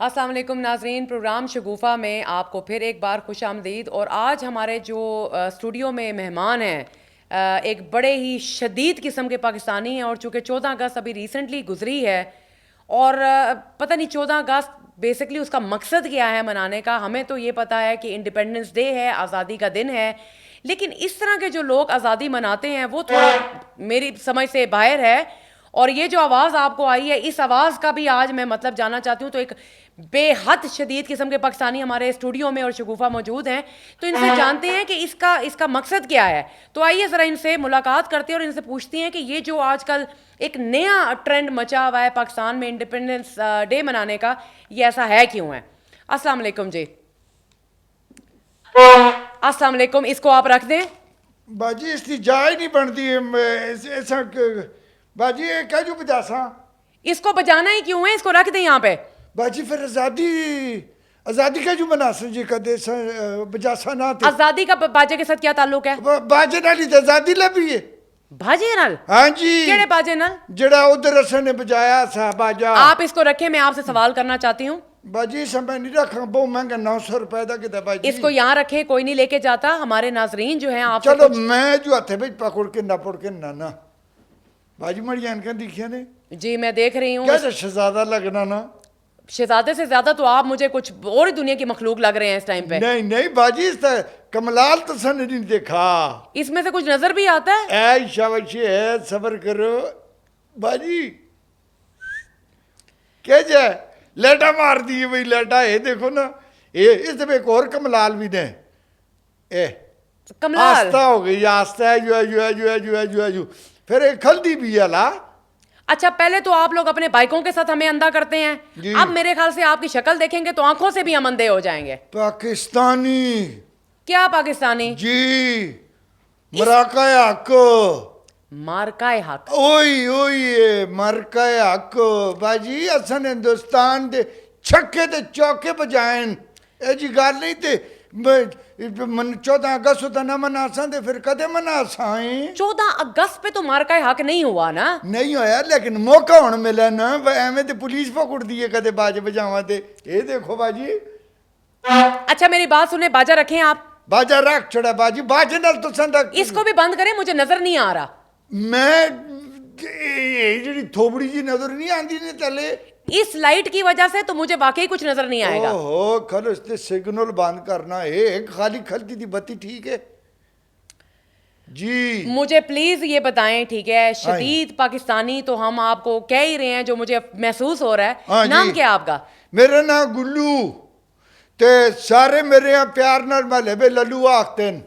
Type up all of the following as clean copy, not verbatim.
अस्सलाम वालेकुम नाज़रीन, प्रोग्राम शगुफ़ा में आपको फिर एक बार खुशामदीद। और आज हमारे जो स्टूडियो में मेहमान हैं एक बड़े ही शदीद किस्म के पाकिस्तानी हैं। और चूँकि 14 अगस्त अभी रिसेंटली गुजरी है और पता नहीं 14 अगस्त बेसिकली उसका मकसद क्या है मनाने का। हमें तो ये पता है कि इंडिपेंडेंस डे है, आज़ादी का दिन है, लेकिन इस तरह के जो लोग आज़ादी मनाते हैं वो थोड़ा मेरी समझ से बाहर है। और ये जो आवाज़ आपको आई है, इस आवाज़ का भी आज मैं मतलब जानना चाहती हूँ। तो एक बेहद शदीद किस्म के पाकिस्तानी हमारे स्टूडियो में और शगुफ़ा मौजूद हैं, तो इनसे जानते हैं कि इसका मकसद क्या है। तो आइए ज़रा इनसे मुलाकात करते हैं और इनसे पूछती हैं कि ये जो आजकल एक नया ट्रेंड मचा हुआ है पाकिस्तान में इंडिपेंडेंस डे मनाने का, ये ऐसा है क्यों है। अस्सलाम वालेकुम जी। अस्सलाम वालेकुम। इसको आप रख दें बाजी, इसकी जाय नहीं बनती ऐसा बाजी, ये क्या जो बजासा इसको बजाना ही क्यों है, इसको रख दें यहाँ पे। बाजी, फिर आज़ादी आज़ादी का जो मनासन जी कदे बजासा ना थे आज़ादी का बाजे के साथ क्या ताल्लुक है। बाजे नाली तो आज़ादी लभी है। बाजे नाल? हाँ जी, केड़े बाजे नाल? जड़ा उधर असन ने बजाया सा बाजा। आप इसको रखें, मैं आपसे सवाल करना चाहती हूँ। बाजी समय नहीं रखा, बहुत महंगा 900 रुपए का किता बाजी। इसको यहाँ रखे, कोई नहीं लेके जाता। हमारे नाजरीन जो हैं आप चलो मैं जो हथे भाई पकड़ के ना पड़ के ना बाजी मड़ी इनका दिखिया ने जी मैं देख रही हूँ। क्या शहजादा लगना ना। शहजादे से ज्यादा तो आप मुझे कुछ और ही दुनिया की मखलूक लग रहे हैं इस टाइम पे। नहीं नहीं बाजी, इस कमलाल तो सन नहीं देखा। इसमें से कुछ नजर भी आता है। ऐ शाबाशी है, सबर करो बाजी। क्या जाए लेटा मार दिए भाई, लेटा है देखो ना। ये इस पे एक और कमलाल भी ने ए कमलाल आस्था हो गई, आस्था है जो फिर एक हल्दी भी है ला। अच्छा, पहले तो आप लोग अपने बाइकों के साथ हमें अंधा करते जी। हैं। अब मेरे ख्याल से आपकी शक्ल देखेंगे तो आंखों से भी हम अंधे हो जाएंगे। पाकिस्तानी क्या पाकिस्तानी जी, मराका हक, मार्काए हक। ओई ओई मरका हक बाजी। असन हिंदुस्तान दे छक्के ते चौके बजायन ए जी गल नहीं ते 14 अगस्त होता ना मनासा ते फिर कदे मनासा 14 अगस्त पे तो मार्काए हक नहीं हुआ ना। नहीं होया, लेकिन मौका हुन मिला ना। एवें ते पुलिस पकड़ दी है कदे बाज बजावा ते। ये देखो बाजी। अच्छा मेरी बात सुने, बाजा रखें आप। बाजा रख छोड़ा बाजी, बाजे नाल तो संदा इसको भी बंद करें, मुझे नजर नहीं आ रहा। मैं जी थोबड़ी जी नजर नहीं आती ने तले इस लाइट की वजह से तो मुझे वाकई कुछ नजर नहीं आएगा। ओहो खल इससे सिग्नल बंद करना है, खाली खलती थी बत्ती। ठीक है जी, मुझे प्लीज ये बताएं, ठीक है। शदीद पाकिस्तानी तो हम आपको कह ही रहे हैं, जो मुझे महसूस हो रहा हाँ है। नाम जी। क्या आपका? मेरा नाम गुल्लू ते सारे मेरे यहाँ प्यार नाल महले बे लल्लू आखते हैं।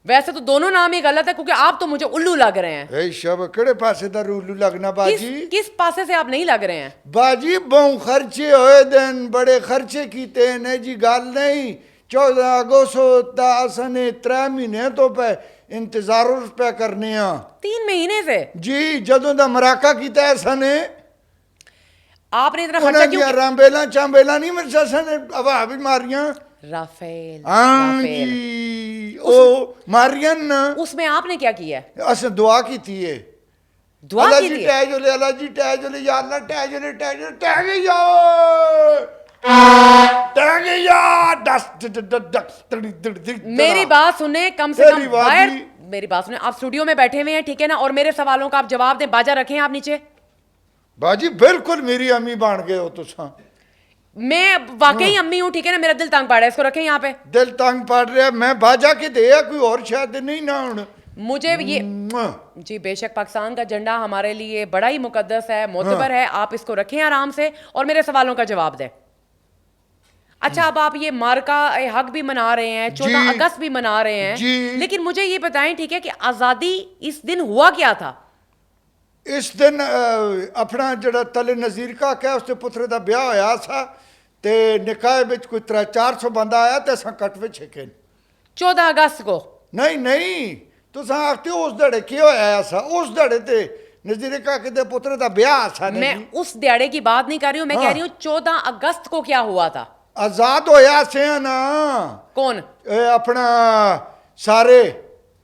वैसे तो दोनों नाम ही गलत है, क्योंकि आप तो मुझे उल्लू लग रहे हैं। ए शब केड़े पासे दा उल्लू लगना बाजी। किस पासे से आप नहीं लग रहे हैं? बाजी बहु खर्चे होए दिन, बड़े खर्चे कीते हैं जी। गल नहीं 14 अगस्त होता असने 3 महीने तो पे इंतजार रुपया करने 3 महीने से जी। जदों दा मराका कीता है सने आपने इतना खर्चा क्यों? रामबेला चांबेला नहीं मेरे सने हवा भी मारियां। राफेल हाँ राफेल। जी, ओ मारियां ना। उसमें आपने क्या किया है? अस दुआ की थी है। दुआ अल्लाह की जी थी? टैजोले, अल्लाह जी टैजोले, या अल्लाह टैजोले टैजोले टैगे या टैगे या मेरी बात सुने, कम से कम तेरी बात बाहर भी- मेरी बात सुने। आप स्टूडियो में बैठे हुए हैं, ठीक है ना, और मेरे सवालों का आप जवाब दें। बाजा रखें आप नीचे। बाजी बिल्कुल मेरी अम्मी बन गए हो तुसा। मैं वाकई अम्मी हूँ, ठीक है ना। मेरा दिल तंग पड़ रहा है, इसको रखें यहाँ पे। दिल तंग पड़ रहा, मैं बाजा के दे कोई और शायद नहीं ना हुन। मुझे ये जी बेशक पाकिस्तान का झंडा हमारे लिए बड़ा ही मुकद्दस है, मोतबर है। आप इसको रखें आराम से और मेरे सवालों का जवाब दें। अच्छा, अब आप ये मार्का हक भी मना रहे हैं, 14 अगस्त भी मना रहे हैं जी। लेकिन मुझे ये बताएं, ठीक है, कि आज़ादी इस दिन हुआ क्या था? इस दिन अपना जड़ा तले नज़ीर का क्या उसके पुत्र का ब्याह होया सा ते निकाह विच कोई 300-400 बंदा आया ते असां कट विच छके। 14 अगस्त को? नहीं नहीं, तुसां आखते हो उस दड़े क्या होया सा। उस दड़े ते नज़ीर का के पुत्र का ब्याह सा। मैं उस दिहाड़े की बात नहीं कर रही हूँ, मैं कह रही हूँ 14 अगस्त को क्या हुआ था। आजाद होया से ना। कौन? अपना सारे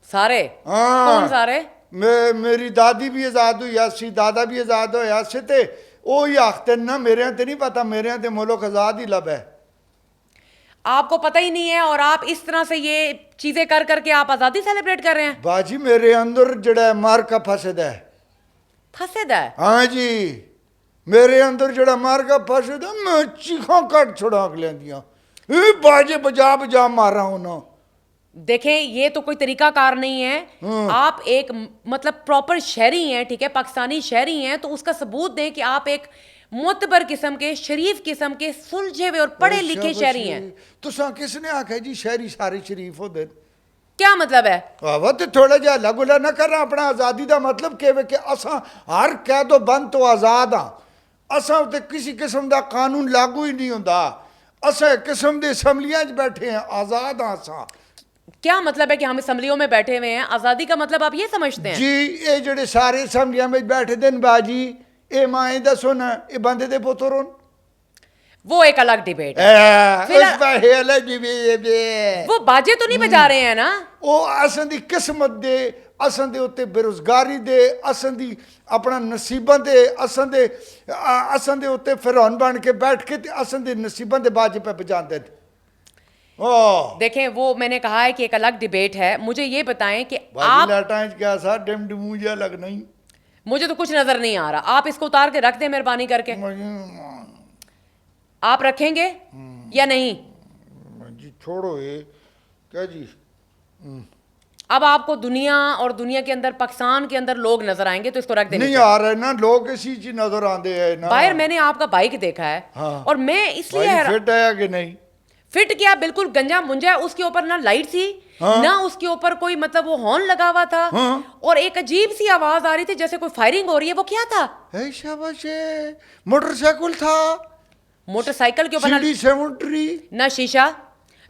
सारे? हाँ। कौन सारे? मेरी दादी भी आजाद हुई सी, दादा भी आजाद होया से ते ਉਹ ਹੀ ਆਖਦੇ ਨਾ ਮੇਰੇ ਤੇ ਨਹੀਂ ਪਤਾ ਮੇਰੇ ਤੇ ਮੁਲਕ ਆਜ਼ਾਦ ਹੀ ਲਬ है आपको पता ही नहीं है और आप इस तरह से ये चीजें कर करके आप आजादी सेलिब्रेट कर रहे हैं। बाजी मेरे अंदर जड़ा मार्का फसदा है फसेदा है। हाँ जी मेरे अंदर जड़ा मार्का फसदा मैं चीखा कट छुड़ा लेंदियां बाजे बजा बजा मारा हूं ना। देखें ये तो कोई तरीकाकार नहीं है। आप एक मतलब प्रॉपर शहरी हैं, ठीक है, पाकिस्तानी शहरी हैं, तो उसका सबूत दें कि आप एक मोतबर किस्म के, शरीफ किस्म के, सुलझे हुए और पढ़े लिखे शहरी हैं। तुसा किसने आखा जी शहरी सारे शरीफ होते? क्या मतलब है? आवा तो थोड़ा जा लगुला ना करना अपना आज़ादी का मतलब कि असा हर कैदो बंद तो आज़ाद हाँ। असा उत्ते किसी किस्म का कानून लागू ही नहीं होता। असा एक किस्म के असम्बलियां बैठे हैं, आज़ाद हाँ असा। क्या मतलब है कि हम असम्बलियों में बैठे हुए हैं? आज़ादी का मतलब आप ये समझते हैं? जी ये जड़े सारे असम्बलियां में बैठे दिन बाजी ये माए दसो ना ये बंदे दे पुत्र होन। वो एक अलग डिबेट है। वो बाजे तो नहीं बजा रहे हैं ना। वो असन दी किस्मत दे, असन दे उत्ते बेरोजगारी दे, असन दी अपना नसीबों दे, असन दे उत्ते फिरौन बन के बैठ के असन दे नसीबों दे बाजे पे बजाते। देखें वो मैंने कहा है कि एक अलग डिबेट है। मुझे ये बताएं कि आप क्या सा डिम डिमूजा लग नहीं, मुझे तो कुछ नजर नहीं आ रहा। आप इसको उतार के रख दें मेहरबानी करके। आप रखेंगे या नहीं? जी छोड़ो ये क्या जी। अब आपको दुनिया और दुनिया के अंदर पाकिस्तान के अंदर लोग नजर आएंगे तो इसको रख देंगे। नहीं आ रहे ना लोग, इसी चीज नजर आते हैं ना। बाहर मैंने आपका बाइक देखा है। हाँ। और मैं इसलिए फिट आया कि नहीं? फिट क्या, बिल्कुल गंजा मुंजा। उसके ऊपर ना लाइट थी, हाँ? ना उसके ऊपर कोई मतलब वो हॉर्न लगा हुआ था। हाँ? और एक अजीब सी आवाज आ रही थी जैसे कोई फायरिंग हो रही है। वो क्या था? शाबाश, मोटरसाइकिल था। मोटरसाइकिल के ऊपर ना ना शीशा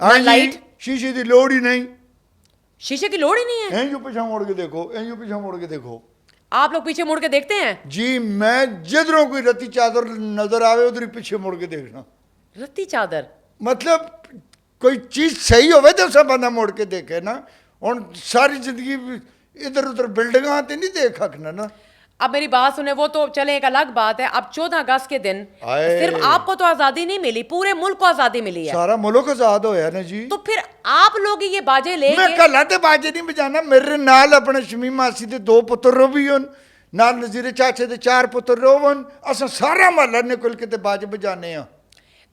ना लाइट। शीशे की लोड़ ही नहीं। शीशे की लोड़ ही नहीं है। यूं पीछे मुड़ के देखो, यूं पीछे मुड़ के देखो। आप लोग पीछे मुड़ के देखते हैं? जी मैं जिधरों कोई रत्ती चादर नजर आवे उधर ही पीछे मुड़ के देखना। रत्ती चादर मतलब कोई चीज सही होवे तो सब बंदा मुड़ के देखे ना। और सारी जिंदगी इधर उधर बिल्डिंग ते नहीं देख सकना ना। अब मेरी बात सुने, वो तो चले एक अलग बात है। अब 14 अगस्त के दिन सिर्फ आपको तो आजादी नहीं मिली, पूरे मुल्क को आजादी मिली है। सारा मुल्क आजाद होया ना जी। तो फिर आप लोग ये बाजे ले मैं कल ते बाजे नहीं बजाना। मेरे नाल अपने शमीम मासी दे 2 पुत्र भी होन, नाल नजीर चाचे दे 4 पुत्र होन। असा सारा महल्ला निकल के ते बाजे बजाने हैं।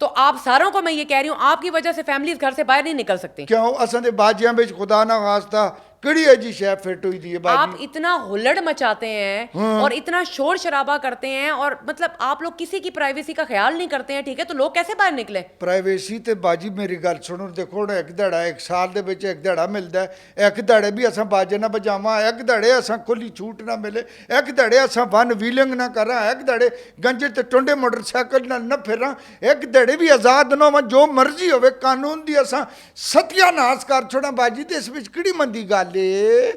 तो आप सारों को मैं ये कह रही हूँ, आपकी वजह से फैमिलीज घर से बाहर नहीं निकल सकती। क्यों? असा दे बाजियां में खुदा ना खास्ता कड़ी है जी शह फिट हुई थी बाजी। आप इतना हुल्लड़ मचाते हैं और इतना शोर शराबा करते हैं और मतलब आप लोग किसी की प्राइवेसी का ख्याल नहीं करते हैं, ठीक है? तो लोग कैसे बाहर निकले? प्राइवेसी ते बाजी मेरी गल सुनो, देखो ना एक धड़ा एक साल दे विच एक धड़ा मिलदा है। एक धड़े भी असां बाजे ना बजावा, एक धड़े असां खुली छूट ना मिले, एक धड़े असां वन व्हीलिंग ना करा, एक धड़े गंजे ते टुंडे मोटरसाइकिल ना न फिरा, एक धड़े भी आजाद ना हो, जो मर्जी होवे कानून दी असां सत्यानाश कर छोड़ा बाजी। ते इस विच किहड़ी मंदी गल है?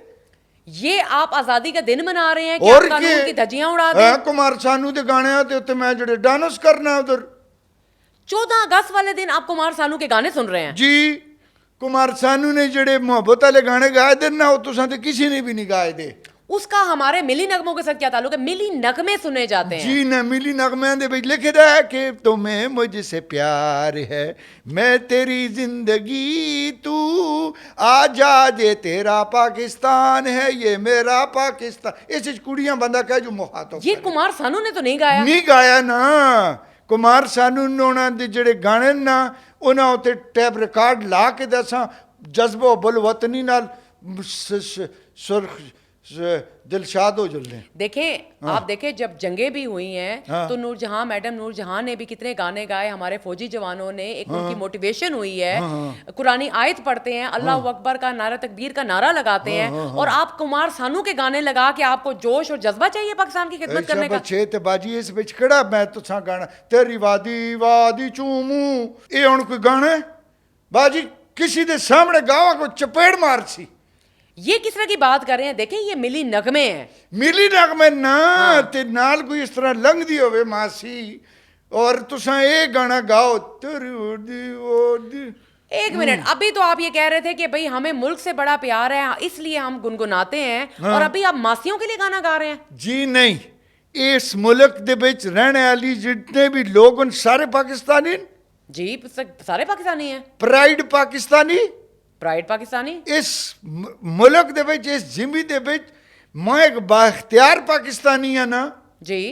ये आप आजादी का दिन मना रहे हैं कि आप कानून की धज्जियां उड़ा दें? कुमार सानू दे गाने ते उत्ते मैं जेड़े डांस करना उधर 14 अगस्त वाले दिन आप कुमार सानू के गाने सुन रहे हैं? जी कुमार सानू ने जेड़े मोहब्बत वाले गाने गाए थे ना, वो तुसां ते किसी ने भी नहीं गाए थे। उसका हमारे मिली नगमों के साथ क्या ताल्लुक है? मिली नगमे सुने जाते हैं। जी न मिली नगमे दे विच लिखे दा है कि तुम्हें मुझसे प्यार है, मैं तेरी जिंदगी, तू आजाद, ये तेरा पाकिस्तान है, ये मेरा पाकिस्तान। इस कुड़ियां बंदा कह जो मुहातो। ये कुमार सानू ने तो नहीं गाया? नहीं गाया ना। कुमार सानू ने उन्हां दे जेड़े गाने ना उन्हां उत्ते टैप रिकॉर्ड ला के दसा जज्बो बुल वतनी नाल सुर्ख दिलशाद हो जुलने। देखें आप देखें जब जंगें भी हुई हैं तो नूरजहां मैडम नूरजहां ने भी कितने गाने गाए। हमारे फौजी जवानों ने एक उनकी मोटिवेशन हुई है। कुरानी आयत पढ़ते हैं, अल्लाह अकबर का नारा, तकबीर का नारा लगाते हैं। और आप कुमार सानू के गाने लगा के आपको जोश और जज्बा चाहिए पाकिस्तान की खिदमत करने का? ते बाजी इस विच किहड़ा मैं तुसां गाना तेरी वादी वादी चूमू, ये हुण कोई गाना बाजी किसी दे सामने गावा को चपेड़ मार सी। ये किस तरह की बात कर रहे हैं? देखें ये मिली नगमे हैं। मिली नगमे ना ते नाल कोई इस तरह लंघदी होवे मासी और तुसां ये गाना गाओ तेरी। एक मिनट, अभी तो आप ये कह रहे थे कि भाई हमें मुल्क से बड़ा प्यार है इसलिए हम गुनगुनाते हैं और अभी आप मासियों के लिए गाना गा रहे हैं? जी नहीं, इस मुल्क दे विच रहने वाली जितने भी लोग उन सारे पाकिस्तानी न? जी सारे पाकिस्तानी हैं। प्राइड पाकिस्तानी। प्राइड पाकिस्तानी। इस मुल्क दे विच इस जिमी दे विच मैं एक बाख्तियार पाकिस्तानी है ना जी।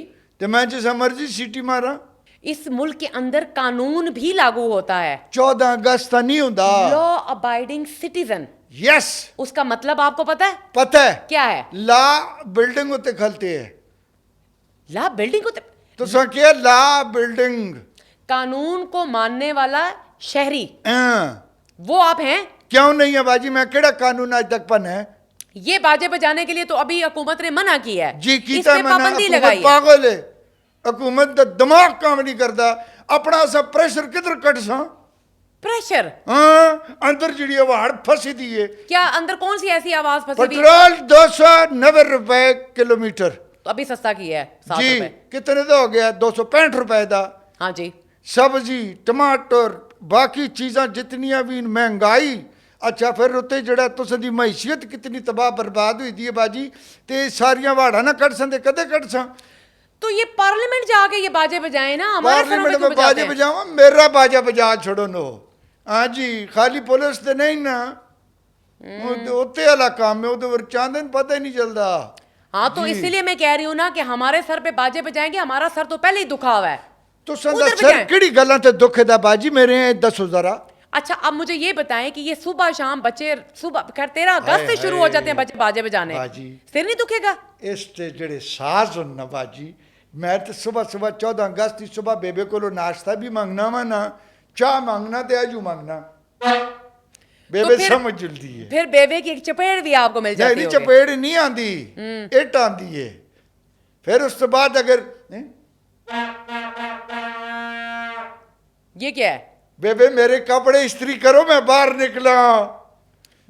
तो मैं जिस मर्जी सीटी मारा। इस मुल्क के अंदर कानून भी लागू होता है। 14 अगस्त नहीं होता। Law abiding citizen. यस। उसका मतलब आपको पता है? पता है क्या है? ला बिल्डिंग उते खलते है। ला बिल्डिंग को तो क्या ला बिल्डिंग कानून को मानने वाला शहरी वो आप हैं? क्यों नहीं है बाजी? मैं केड़ा कानून आज तक पन है? ये बाजे बजाने के लिए तो अभी हुकूमत ने मना किया है। जी इस कीता पे मना। पाबंदी हुकूमत लगाई है। पागल है। हुकूमत का दिमाग काम नहीं करता। अपना सा प्रेशर किधर कट सा? प्रेशर। हाँ अंदर जी वाड़ फंसी दी है। क्या अंदर कौन सी ऐसी आवाज फंसी हुई है? पेट्रोल 290 रुपए किलोमीटर। तो अभी सस्ता किया है 7 जी रुपए। कितने का हो गया? 265 रुपए का। हाँ जी। सब्जी टमाटर बाकी चीज़ां जितनियां भी महंगाई। अच्छा फिर उत्ते जड़ा तुसां दी मैशियत कितनी तबाह बर्बाद हुई दी है बाजी। ते सारियां वाड़ा ना कट सन ते कदे कट सन। तो ये पार्लियामेंट जाके ये बाजे बजाए ना, हमारे सरों पे पार्लियामेंट क्यों में बजाते बाजे हैं? बजावा मेरा बाजा बजा छोड़ो नो। हाँ जी खाली पुलिस ते नहीं ना उत्ते वाला काम है। उधर चांदन पता ही नहीं चलता। हाँ तो इसीलिए मैं कह रही हूँ ना कि हमारे सर पे बाजे बजाएंगे। हमारा सर तो पहले ही दुखा हुआ है। तो उधर सर बजाएं। किड़ी गल्लां ते दुख दा बाजी मेरे दसो जरा। अच्छा अब मुझे ये बताएं कि ये सुबह शाम बच्चे सुबह खैर 13 अगस्त से शुरू हो जाते हैं बच्चे बाजे बजाने। बाजी सिर नहीं दुखेगा? इस ते जड़े साज होन ना बाजी मैं तो सुबह सुबह 14 अगस्त की सुबह बेबे को नाश्ता भी मांगना वा ना चाह मांगना ते आजू मांगना बेबे फिर- समझ जल्दी है। फिर बेबे की एक चपेट भी आपको मिल जाती नहीं होगी। चपेड़ नहीं आंदी इट आंदी है। फिर उस तो बाद अगर ये क्या है? बेबे मेरे कपड़े इस्त्री करो मैं बाहर निकला।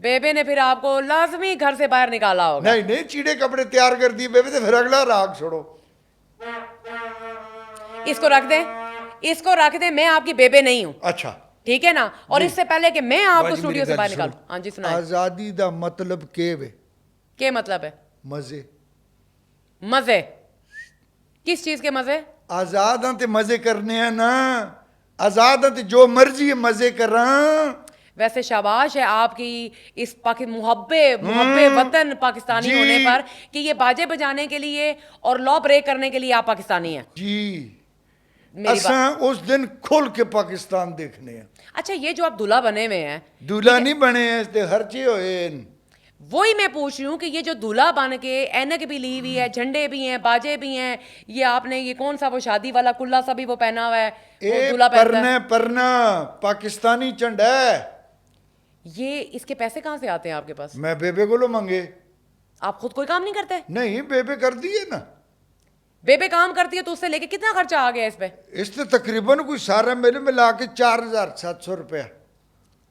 बेबे ने फिर आपको लाजमी घर से बाहर निकाला होगा। नहीं नहीं चीड़े कपड़े तैयार कर दिए बेबे तो फिर अगला राग छोड़ो। इसको रख दे, इसको रख दे। मैं आपकी बेबे नहीं हूँ, अच्छा ठीक है ना? और इससे पहले कि मैं आपको बाजी स्टूडियो मेरी से गल बाहर सुनो। निकालूं। हाँ जी सुनाए। आजादी दा मतलब के वे? क्या मतलब है? मजे। मजे? किस चीज के मजे? आजाद हाँ ते मजे करने हैं ना। आजाद हाँ ते जो मर्जी है मजे कर रहा। वैसे शाबाश है आपकी इस मुहब्बे वतन पाकिस्तानी जी। होने पर कि ये बाजे बजाने के लिए और लॉ ब्रेक करने के लिए आप पाकिस्तानी हैं। जी मेरी बात। असा उस दिन खुल के पाकिस्तान देखने हैं। अच्छा ये जो आप दूल्हा बने हुए हैं, दूल्हा नहीं बने हैं इसते खर्चे होए। वही मैं पूछ रही हूँ कि ये जो दूल्हा बन के ऐनक भी ली हुई है, झंडे भी हैं, बाजे भी हैं, ये आपने ये कौन सा वो शादी वाला कुल्ला सा भी वो पहना हुआ है, वो ए दूल्हा पहनता है। परना पाकिस्तानी झंडा है। ये इसके पैसे कहाँ से आते हैं आपके पास? मैं बेबे को लो मांगे। आप खुद कोई काम नहीं करते? नहीं बेबे कर दिए ना। बेबे काम करती है तो उससे लेके कितना खर्चा आ गया इस पे? इससे तकरीबन कोई सारा मेरे मिला के 4700 रुपया।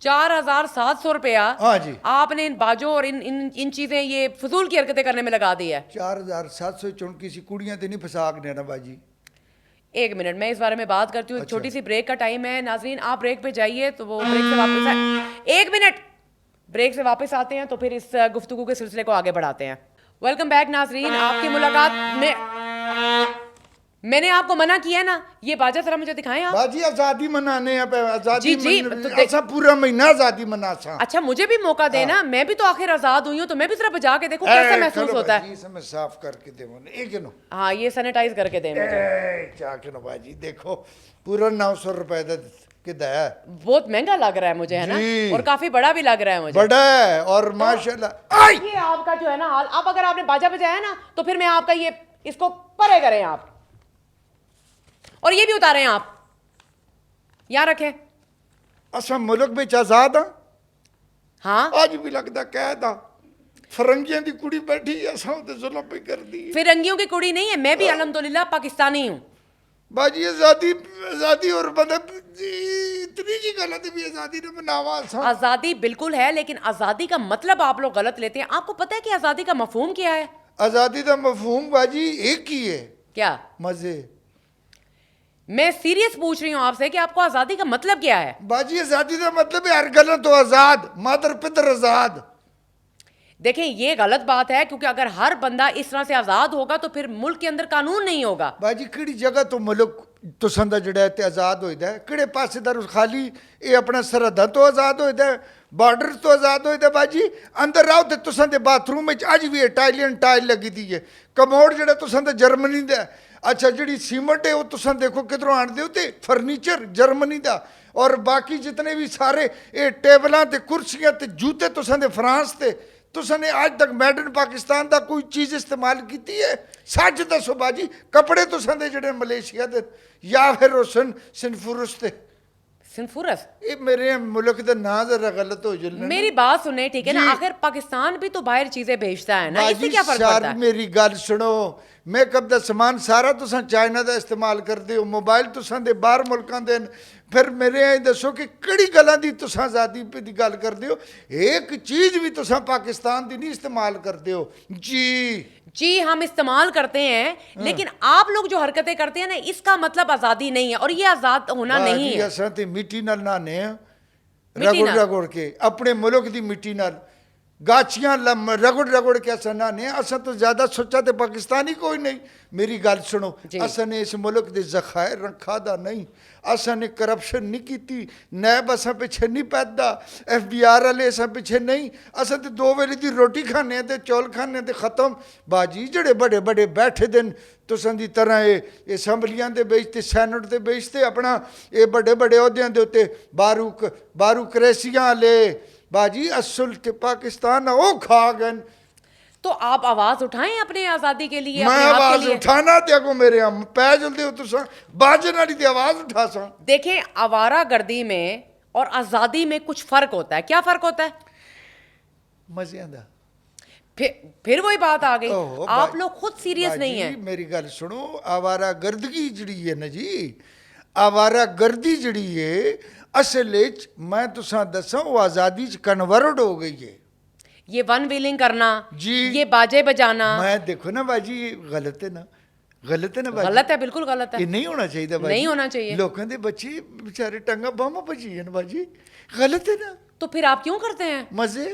4700 रुपया हाँ जी। आपने इन बाजों और इन चीजें ये फजूल की हरकतें करने में लगा दी है। 4700 चुन किसी कुड़ियां ते नहीं फसा के ना बाजी। एक मिनट मैं इस बारे में बात करती हूँ। अच्छा। छोटी सी ब्रेक का टाइम है नाजरीन, आप ब्रेक पे जाइए तो वो ब्रेक से वापस एक मिनट ब्रेक से वापस आते हैं तो फिर इस गुफ्तगू के सिलसिले को आगे बढ़ाते हैं। वेलकम बैक नाजरीन। आपकी मुलाकात में मैंने आपको मना किया ना, ये बाजा जरा मुझे दिखाएं आप। बाजी आजादी मनाने हैं पे आजादी जी, जी, तो ऐसा पूरा महीना आजादी मना सा। अच्छा मुझे भी मौका देना, मैं भी तो आखिर आजाद हुई हूँ, तो मैं भी जरा बजा के देखूं कैसा महसूस होता है। इसे मैं साफ करके दे एक नो। हाँ ये सैनिटाइज करके दे मुझे। क्या के नो बाजी देखो पूरा 900 रुपए का किदा है। बहुत महंगा लग रहा है मुझे, है ना? जी। और काफी बड़ा भी लग रहा है मुझे। बड़ा है और माशाल्लाह। आई ये आपका जो है ना हाल, अब अगर आपने बाजा बजाया ना तो फिर मैं आपका ये इसको परे करें आप, और ये भी उतारें आप, यहाँ रखें। असा मुल्क में आजाद हाँ हाँ आज भी लगता कहता फरंगियां दी कुड़ी बैठी असा ते जुल्म पे कर दी। फिरंगियों की कुड़ी नहीं है, मैं भी अल्हम्दुलिल्लाह पाकिस्तानी हूँ। बाजी आजादी आजादी और मतलब इतनी जी गलत भी आजादी ने मनावा असा। आज़ादी बिल्कुल है, लेकिन आज़ादी का मतलब आप लोग गलत लेते हैं। आपको पता है कि आज़ादी का मफहूम क्या है? आजादी का मफहूम बाजी एक ही है, क्या? मजे। मैं सीरियस पूछ रही हूँ आपसे कि आपको आज़ादी का मतलब क्या है? बाजी आजादी का मतलब है हर गल तो आजाद, मादर पितर आजाद। देखें ये गलत बात है, क्योंकि अगर हर बंदा इस तरह से आज़ाद होगा तो फिर मुल्क के अंदर कानून नहीं होगा। बाजी किहड़ी जगह तो मुल्क तुसां दा जिहड़ा है ते आज़ाद होइदा है, किहड़े पासे दा खाली ये अपना सरहदां तो आज़ाद होइदा है, बार्डर तो आज़ाद होइदा है। बाजी अंदर आओ ते तुसां दे बाथरूम विच अज भी इटालियन टाइल लगी दी है, कमोड जिहड़ा तुसां दा जर्मनी दा है। अच्छा जिहड़ी सीमेंट है वो तुसां देखो किधरों आंदे हो, ते फर्नीचर जर्मनी दा, और बाकी जितने भी सारे ये टेबलां ते कुर्सियां ते जूते तुसां दे फ्रांस ते। तुसां ने आज तक मेड इन पाकिस्तान दा कोई चीज़ इस्तेमाल की है? सच दसो बाजी, कपड़े तुसां दे जिहड़े मलेशिया दे या फिर वो सिनफुरस ते सिनफुरस, ये मेरे मुल्क का नाम जरा गलत हो जाए। मेरी बात सुने ठीक है ना, आखिर पाकिस्तान भी तो बाहर चीजें भेजता है ना, इससे क्या फर्क पड़ता है? मेरी गल सुनो, मेकअप का सामान सारा तुसां चाइना का इस्तेमाल करते हो, मोबाइल तुसां दे बाहर मुल्कां दे, फिर मेरे दसो कि किहड़ी गल्लां दी तुसां आज़ादी दी गल करदे हो? एक चीज़ भी तुसां पाकिस्तान दी नहीं इस्तेमाल करते हो जी हम इस्तेमाल करते हैं, लेकिन आप लोग जो हरकतें करते हैं ना, इसका मतलब आज़ादी नहीं है, और ये आज़ाद होना नहीं है। असां ते मिट्टी नाल नहाने आ, मिट्टी रगड़ नाल? रगड़ के अपने मुल्क दी मिट्टी नाल, गाछियां रगड़ रगड़ के असां नहाने आ। असां तो ज़्यादा सोचा तो पाकिस्तानी कोई नहीं। मेरी गल सुनो, असां ने इस मुल्क दे ज़खायर रखा दा नहीं, असां ने करप्शन नहीं की, नैब असां पिछे नहीं पैदा, FBR वाले असां पिछे नहीं। असां तो 2 वेले दी रोटी खाने ते चौल खाने ते ख़त्म। बाजी जड़े बड़े बड़े बैठे दिन तुसां दी तरह ये असैंबलियां दे बेच ते सैनट दे बेच ते अपना ये बड़े बड़े अहुदियां दे उत्ते बारू क्रेसियां वाले, बाजी असल ते पाकिस्तान वो खा गए। तो आप आवाज उठाएं अपने आज़ादी के लिए, मैं अपने आप के आवाज लिए। उठाना ते अगो मेरे हम पै जल्दी हो तुसां बाजन वाली ते आवाज उठा सा। देखें आवारा गर्दी में और आज़ादी में कुछ फर्क होता है। क्या फर्क होता है? मजे दा फिर वही बात आ गई, ओहो, आप लोग खुद सीरियस नहीं है। मेरी गल सुनो, आवारा गर्दगी जड़ी है ना जी, आवारा गर्दी जड़ी है असल विच मैं तुसां दसां वो आज़ादी च कन्वर्ट हो गई है। ये वन व्हीलिंग करना जी, ये बाजे बजाना, मैं देखो ना बाजी ये गलत है ना, गलत है ना बाजी, गलत है, बिल्कुल गलत है। ये नहीं होना चाहिए बाजी, नहीं होना चाहिए। लोगों के बच्चे बेचारे टंगा बम बची है बाजी, गलत है ना। तो फिर आप क्यों करते हैं? मजे।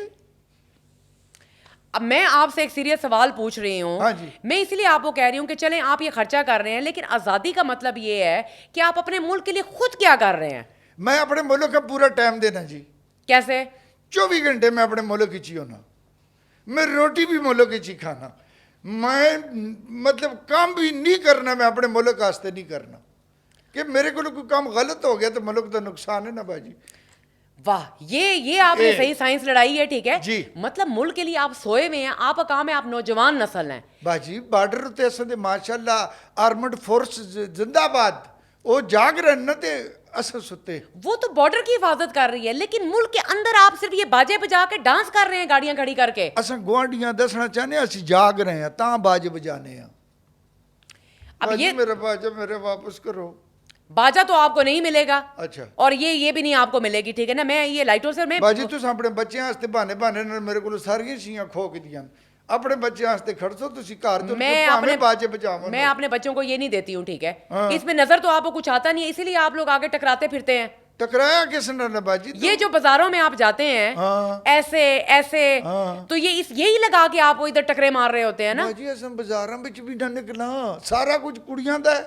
अब मैं आपसे एक सीरियस सवाल पूछ रही हूँ। हाँ जी। मैं इसलिए आपको कह रही हूँ कि चलें आप ये खर्चा कर रहे हैं, लेकिन आज़ादी का मतलब ये है कि आप अपने मुल्क के लिए खुद क्या कर रहे हैं। मैं अपने मुल्क का पूरा टाइम देना जी। कैसे? 24 घंटे मैं अपने मुल्क ही होना, मैं रोटी भी मुल्क ही खाना, मैं मतलब काम भी नहीं करना, मैं अपने मुल्क वास्ते नहीं करना कि मेरे को कोई काम गलत हो गया तो मुल्क का नुकसान है ना बाजी। वाह, ये आपने सही साइंस लड़ाई है, ठीक है जी। मतलब मुल्क के लिए आप सोए हुए हैं, आपका काम है, आप नौजवान नस्ल हैं बाजी। बार्डर उत्ते असां दे माशाअल्लाह आर्मड फोर्स जिंदाबाद, वो जाग रहे न ते असां सुते। वो तो बॉर्डर की हिफाजत कर रही है, लेकिन मुल्क के अंदर आप सिर्फ ये बाजे बजा के डांस कर रहे हैं, गाड़ियां खड़ी करके। असां गुआंढियां दसना चाहने असीं जाग रहे हैं तां बाज बजाने हैं। अब ये मेरा बाजा मेरे वापस करो। बाजा तो आपको नहीं मिलेगा, अच्छा, और ये भी नहीं आपको मिलेगी, ठीक है ना। मैं ये लाइटों से मैं बाजी तुस अपने बच्चों वास्ते बहाने बहाने नाल मेरे को सारियां चीज़ां खो के दियां, अपने बच्चों वास्ते खड़सो तुसी घर तो भावें बाजे बजावन। मैं अपने बच्चों को ये नहीं देती हूँ, ठीक है। हाँ। इसमें नजर तो आपको कुछ आता नहीं है, इसीलिए आप लोग आगे टकराते फिरते हैं। टकराया किस नाल बाजी? ये जो बाजारों में आप जाते हैं हाँ। ऐसे ऐसे, हाँ। तो ये यही लगा के आप इधर टकरे मार रहे होते हैं ना। बाजी असां बाजारां विच भी ना निकलना, सारा कुछ कुड़ियां दा है,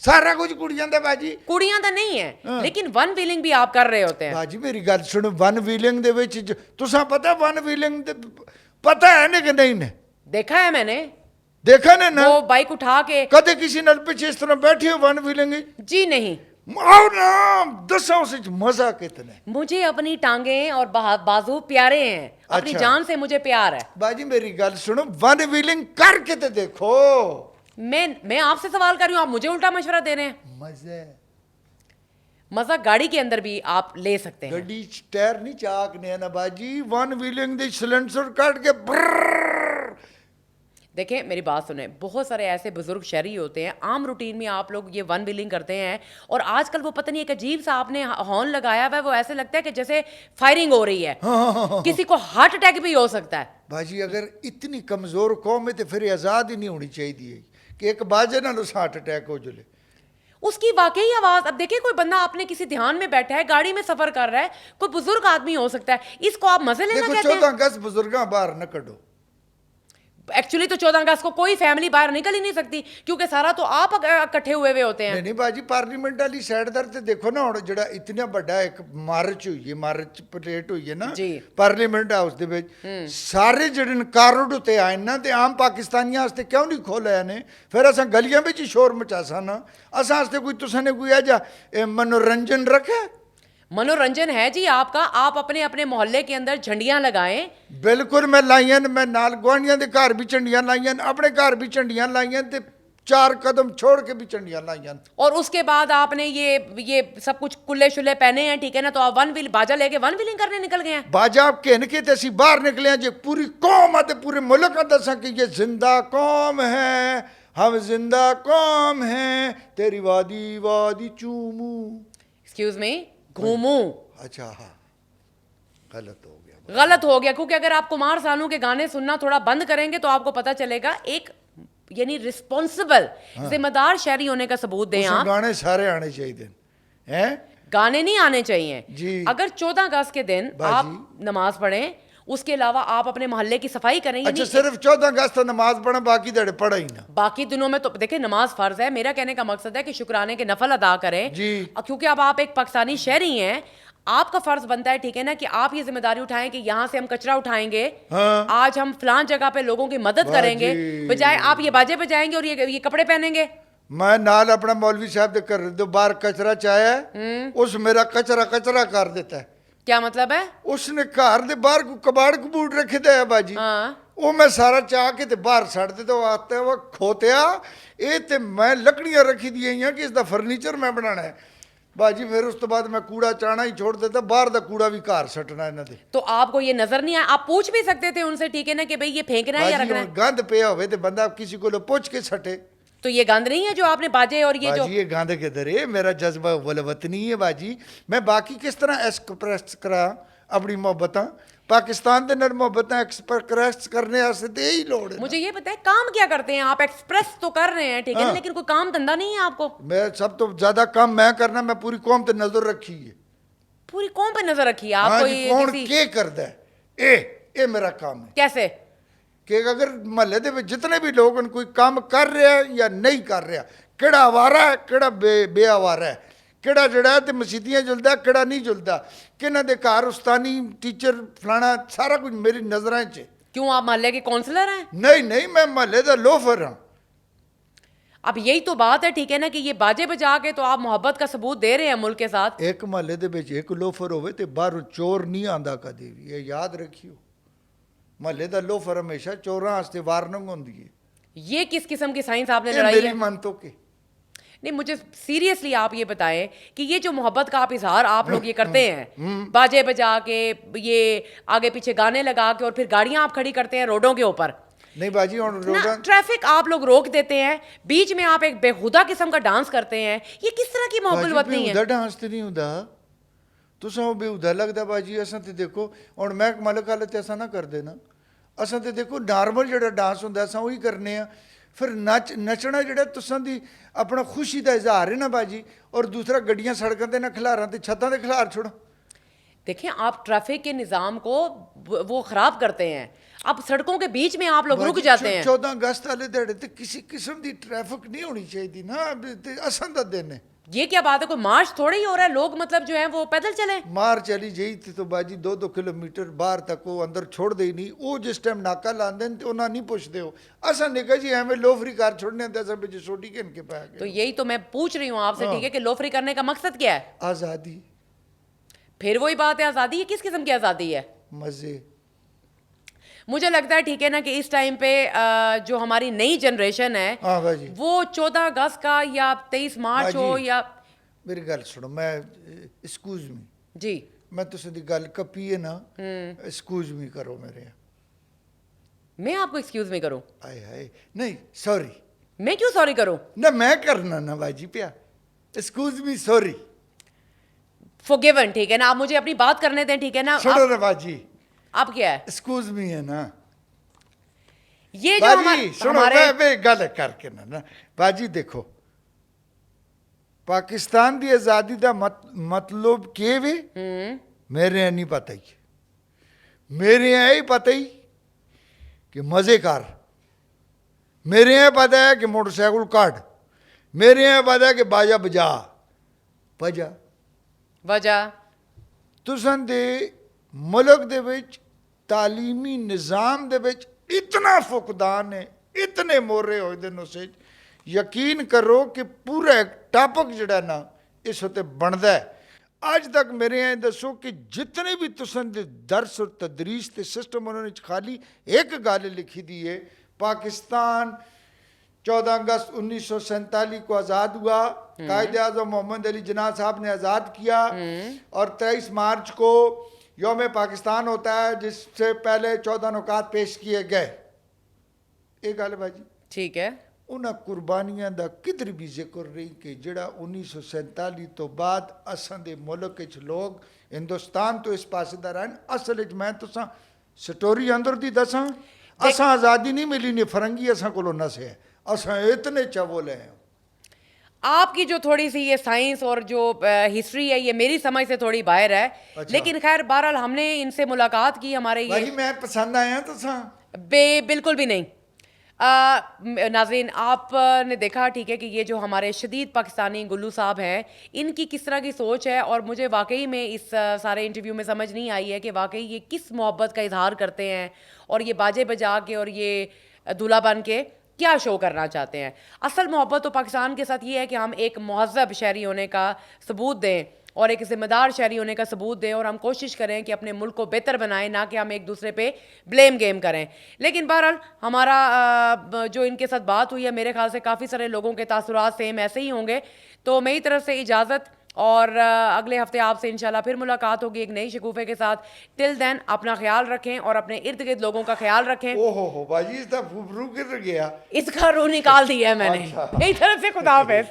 सारा कुछ कुड़ियां दा बाजी। कुड़ियां तो नहीं है, हाँ। लेकिन वन व्हीलिंग भी आप कर रहे होते हैं। बाजी मेरी गल सुनो, वन व्हीलिंग दे विच तुसां पता वन व्हीलिंग दे पता है ने कि नहीं ने? देखा है मैंने, देखा ने ना? वो बाइक उठा के। कदे किसी नाल पीछे इस तरह बैठे हो वन व्हीलिंग? जी नहीं, आओ ना दसो उस मजा कितने। मुझे अपनी टांगे और बाजू प्यारे हैं, अपनी अच्छा। जान से मुझे प्यार है। बाजी मेरी गल सुनो, वन व्हीलिंग करके तो देखो। मैं आपसे सवाल कर रही हूँ, आप मुझे उल्टा मशवरा दे रहे हैं। मजे मजा गाड़ी के अंदर भी आप ले सकते हैं। गड्डी टायर नहीं चाकने ना बाजी, वन व्हीलिंग दे सिलेंसर काट के देखें मेरी बात सुने, बहुत सारे ऐसे बुजुर्ग शहरी होते हैं, आम रूटीन में आप लोग ये वन व्हीलिंग करते हैं, और आजकल वो पता नहीं एक अजीब सा आपने हॉर्न लगाया हुआ है, वो ऐसे लगता है कि जैसे फायरिंग हो रही है। किसी को हार्ट अटैक भी हो सकता है। बाजी अगर इतनी कमजोर कौम है तो फिर आजाद ही नहीं होनी चाहिए कि एक बाजे ना हार्ट अटैक हो जुले। उसकी वाकई आवाज, अब देखिए कोई बंदा आपने किसी ध्यान में बैठा है, गाड़ी में सफर कर रहा है, कोई बुजुर्ग आदमी हो सकता है, इसको आप मजे लेना देखो कहते 14 हैं? अगस्त बुजुर्गा बाहर न कढो। एक्चुअली तो 14 अगस्त को कोई फैमिली बाहर निकल ही नहीं सकती, क्योंकि सारा तो आप इकट्ठे हुए हुए होते हैं। नहीं बाजी, पार्लीमेंट वाली साइड दर ते देखो ना, ਹੁਣ ਜਿਹੜਾ इतना बड़ा एक मार्च हुई है, मार्च परेड हुई है ना जी। पार्लीमेंट हाउस ਦੇ ਵਿੱਚ, ਸਾਰੇ ਜਿਹੜੇ ਕਾਰਡ ਉਤੇ ਆਏ ਨਾ ਤੇ ਆਮ ਪਾਕਿਸਤਾਨੀਆਂ ਵਾਸਤੇ ਕਿਉਂ ਨਹੀਂ ਖੋਲਿਆ ਨੇ? ਫਿਰ ਅਸਾਂ ਗਲੀਆਂ ਵਿੱਚ ਹੀ ਸ਼ੋਰ ਮਚਾਸਾ ਨਾ, ਅਸਾਂ ਵਾਸਤੇ ਕੋਈ ਤੁਸਾਂ ਨੇ ਕੋਈ ਆਜਾ मनोरंजन रखा? मनोरंजन है जी आपका, आप अपने अपने मोहल्ले के अंदर झंडियां लगाएं। बिल्कुल मैं लाइयां, मैं नाल गुआढ़ियां दे घर भी झंडियां लाइयां, अपने घर भी झंडियां लाइयां ते 4 कदम छोड़ के भी झंडियां लाइयां। और उसके बाद आपने ये सब कुछ कुल्ले शुल्ले पहने हैं, ठीक है ना, तो आप वन व्हील बाजा लेके वन व्हीलिंग करने निकल गए हैं। बाजा आप कहन के ते असी बाहर निकले हैं, जे पूरी कौम आते पूरे मुल्क का दसा कि ये जिंदा कौम है, हम जिंदा कौम हैं, तेरी वादी वादी चूमू। Excuse me, घूमू। अच्छा हाँ, गलत हो गया। गलत हो गया, क्योंकि अगर आप कुमार सानू के गाने सुनना थोड़ा बंद करेंगे तो आपको पता चलेगा, एक यानी रिस्पॉन्सिबल जिम्मेदार शहरी होने का सबूत दें उसमें आप। गाने सारे आने चाहिए हैं। गाने नहीं आने चाहिए जी। अगर 14 अगस्त के दिन बाजी। आप नमाज पढ़ें, उसके अलावा आप अपने मोहल्ले की सफाई करें। अच्छा यानी सिर्फ 14 अगस्त नमाज पढ़ा, बाकी दड़े पढ़ा ही ना? बाकी दिनों में तो देखिए नमाज फर्ज है। मेरा कहने का मकसद है कि शुक्राने के नफल अदा करें जी। क्योंकि अब आप एक पाकिस्तानी शहरी हैं, आपका फर्ज बनता है, ठीक है ना, कि आप ये जिम्मेदारी उठाएं कि यहाँ से हम कचरा उठाएंगे, हाँ। आज हम फलान जगह पे लोगों की मदद वाह करेंगे, जी। बजाय आप ये बाजे बजाएंगे और ये कपड़े पहनेंगे। मैं नाल अपना मौलवी साहब दे कर दो, बाहर कचरा चाहे उस मेरा कचरा कचरा कर देता है। क्या मतलब है? उसने घर दे बाहर को कबाड़ कबूड़ रखे दे है बाजी, हाँ। वो मैं सारा चाह के ते बाहर सड़ दे, तो आता है वो खोतिया ये ते मैं लकड़ियां रखी दी हैं कि इसका फर्नीचर मैं बनाना है बाजी। फिर उस तो बाद मैं कूड़ा चाना ही छोड़ देता, बाहर दा कूड़ा भी घर सटना इन्हां दे। तो आपको ये नजर नहीं आया? आप पूछ भी सकते थे उनसे, ठीक है ना, कि भाई ये फेंकना है या बाजी रखना हुण है। गंद पिया होवे ते बंदा किसी को पूछ के सटे। तो ये गंद नहीं है जो आपने बाजे और ये जो बाजी ये गंद किधर है? मेरा जज्बा वतनी है बाजी। मैं बाकी किस तरह एक्सप्रेस करा अपनी मोहब्बतां? पाकिस्तान दे नाल मोहब्बतां एक्सप्रेस करने वास्ते ते यही लोड़ है। मुझे ये पता है काम क्या करते हैं आप? एक्सप्रेस तो कर रहे हैं, ठीक है ना, लेकिन कोई काम धंधा नहीं है आपको? मैं सब तो ज्यादा काम मैं करना, मैं पूरी कौम ते नजर रखी है। पूरी कौम पे नजर रखी है हाँ आपको? जी, ये कौन किसी के करदा है ए मेरा काम है कैसे? कि अगर महल्ले दे विच जितने भी लोग हैं, कोई काम कर रहा है या नहीं कर रहा, केड़ा आवारा है केड़ा बेआवारा है, केड़ा जड़ा है ते मसीतियां जुलदा है केड़ा नहीं जुलदा, किन्हां दे घर उस्तानी टीचर फलाना सारा कुछ मेरी नजरां च। क्यों, आप मोहल्ले के काउंसलर हैं? नहीं मैं महल्ले दा लोफर हाँ। अब यही तो बात है, ठीक है ना, कि ये बाजे बजा के तो आप मोहब्बत का सबूत दे रहे हैं मुल्क के साथ। एक महल्ले दे विच एक लोफर होवे ते बाहरों चोर नहीं आंदा कदे भी, ये याद रखियो। महल्ले दा लोफर हमेशा चोरां वास्ते वार्निंग होंदी है। ये किस किस्म की साइंस आपने ये लड़ाई मेरी है? मन तो के नहीं, मुझे सीरियसली आप ये बताएं कि ये जो मोहब्बत का आप इजहार आप लोग ये करते हैं, बाजे बजा के, ये आगे पीछे गाने लगा के, और फिर गाड़ियां आप खड़ी करते हैं रोडों के ऊपर नहीं बाजी हुण ना, रोडां ट्रैफिक आप लोग रोक देते हैं, बीच में आप एक बेहुदा किस्म का डांस करते हैं, ये किस तरह की मोहब्बत नहीं है? बेहुदा डांस ते नहीं हुंदा, तुसां ओह बेहुदा लगदा बाजी। असां ते देखो हुण मैं मलक वाले ते असां ना करदे ना, असां ते देखो नॉर्मल जिहड़ा डांस हुंदा असां ओही करने आ। फिर नचना जिहड़ा तुसां दी अपना खुशी दा इजहार है ना बाजी, और दूसरा गड्डियां सड़कां ते ना खिलारां ते छत्तां ते खिलार छोड़ो। देखिए, आप ट्रैफिक के निज़ाम को वो खराब करते हैं, आप सड़कों के बीच में आप लोग रुक जाते हैं। 14 अगस्त वाले दिहाड़े ते किसी किस्म दी ट्रैफिक नहीं होनी चाहिए ना, ते असां दा दिन है। ये क्या बात है? कोई मार्च थोड़ा ही हो रहा है, लोग मतलब जो है वो पैदल चले। मार चली जाई थी तो बाजी 2-2 किलोमीटर बाहर तक वो अंदर छोड़ दे नहीं, वो जिस टाइम नाका लांदे ने ते उन्हां नहीं पुछदे हो। असां निका जी एवें लोफरी कार छोड़ने ते असां बिच छोटी के इनके पा तो गए। यही तो मैं पूछ रही हूँ आपसे, ठीक है, कि लोफरी करने का मकसद क्या है? आज़ादी, फिर वही बात है, आज़ादी है, किस किस्म की आज़ादी है? मजे। मुझे लगता है, ठीक है ना, कि इस टाइम पे जो हमारी नई जनरेशन है हाँ बाजी वो 14 अगस्त का या 23 मार्च हो बाजी। या मेरी गल सुनो, मैं एक्सक्यूज मी, जी मैं तुसें दी गल कपी है ना, एक्सक्यूज मी करो मेरे। मैं आपको एक्सक्यूज में करूं? आए हाय नहीं सॉरी, मैं क्यों सॉरी करूं? ना मैं करना ना बाजी पिया, एक्सक्यूज मी सॉरी। फॉरगिवन, ठीक है ना, आप मुझे अपनी बात करने दें, ठीक है ना। सुनो ना बाजी, आप क्या है एक्सक्यूज मी है ना ये जो बाजी, सुनो हमारे मैं गल करके ना बाजी देखो, पाकिस्तान की आज़ादी का मतलब के वे मेरे यहाँ नहीं पता ही। मेरे यहाँ ही पता ही कि मज़े कर, मेरे यहाँ पता है कि मोटरसाइकिल काट, मेरे यहाँ पता है कि बाजा बजा वजह तुसन दे मुल्क दे विच तालीमी निज़ाम दे विच इतना फुकदान है, इतने मोरे होए दे नुसे, यकीन करो कि पूरा एक टापक जड़ा ना इस होते बनता है। आज तक मेरे यहाँ दसो कि जितने भी तुसन दे दर्स और तदरीस ते सिस्टम उन्होंने खाली एक गल लिखी दी है, पाकिस्तान 14 अगस्त 1947 को आज़ाद हुआ, कायदे आज़म मोहम्मद अली जिन्ना साहब ने आज़ाद किया, और 23 मार्च को यौम पाकिस्तान होता है जिससे पहले 14 नुकात पेश किए गए। एक गल भाजी ठीक है, उन्हें कुर्बानियां का किधर भी जिक्र नहीं कि जड़ा 1947 तो बाद असां दे मुल्क च लोग हिंदुस्तान तो इस पासे दा रहन। असल च मैं तुसां स्टोरी अंदर दी दसां, असां आज़ादी नहीं मिली नहीं फरंगी असां कोलों नसे है, असां इतने चवोले हैं। आपकी जो थोड़ी सी ये साइंस और जो हिस्ट्री है ये मेरी समझ से थोड़ी बाहर है। अच्छा। लेकिन खैर बहरहाल हमने इनसे मुलाकात की, हमारे भाई ये मैं पसंद आया तुसां बिल्कुल भी नहीं। नाज़रीन आपने देखा ठीक है कि ये जो हमारे शदीद पाकिस्तानी गुल्लू साहब हैं, इनकी किस तरह की सोच है, और मुझे वाकई में इस सारे इंटरव्यू में समझ नहीं आई है कि वाकई ये किस मोहब्बत का इजहार करते हैं और ये बाजे बजा के और ये दूल्हा बन के क्या शो करना चाहते हैं। असल मोहब्बत तो पाकिस्तान के साथ ये है कि हम एक महज़ब शहरी होने का सबूत दें और एक ज़िम्मेदार शहरी होने का सबूत दें, और हम कोशिश करें कि अपने मुल्क को बेहतर बनाएं, ना कि हम एक दूसरे पे ब्लेम गेम करें। लेकिन बहरहाल हमारा जो इनके साथ बात हुई है, मेरे ख्याल से काफ़ी सारे लोगों के तासुरात सेम ऐसे ही होंगे। तो मेरी तरफ से इजाज़त, और अगले हफ्ते आपसे इंशाल्लाह फिर मुलाकात होगी एक नई शगुफे के साथ। टिल देन अपना ख्याल रखें और अपने इर्द गिर्द लोगों का ख्याल रखें। ओहो हो बाजी इसका फुफरू किधर गया? इसका रूह निकाल दिया है मैंने। अच्छा। मेरी तरफ से खुदा हाफिज़।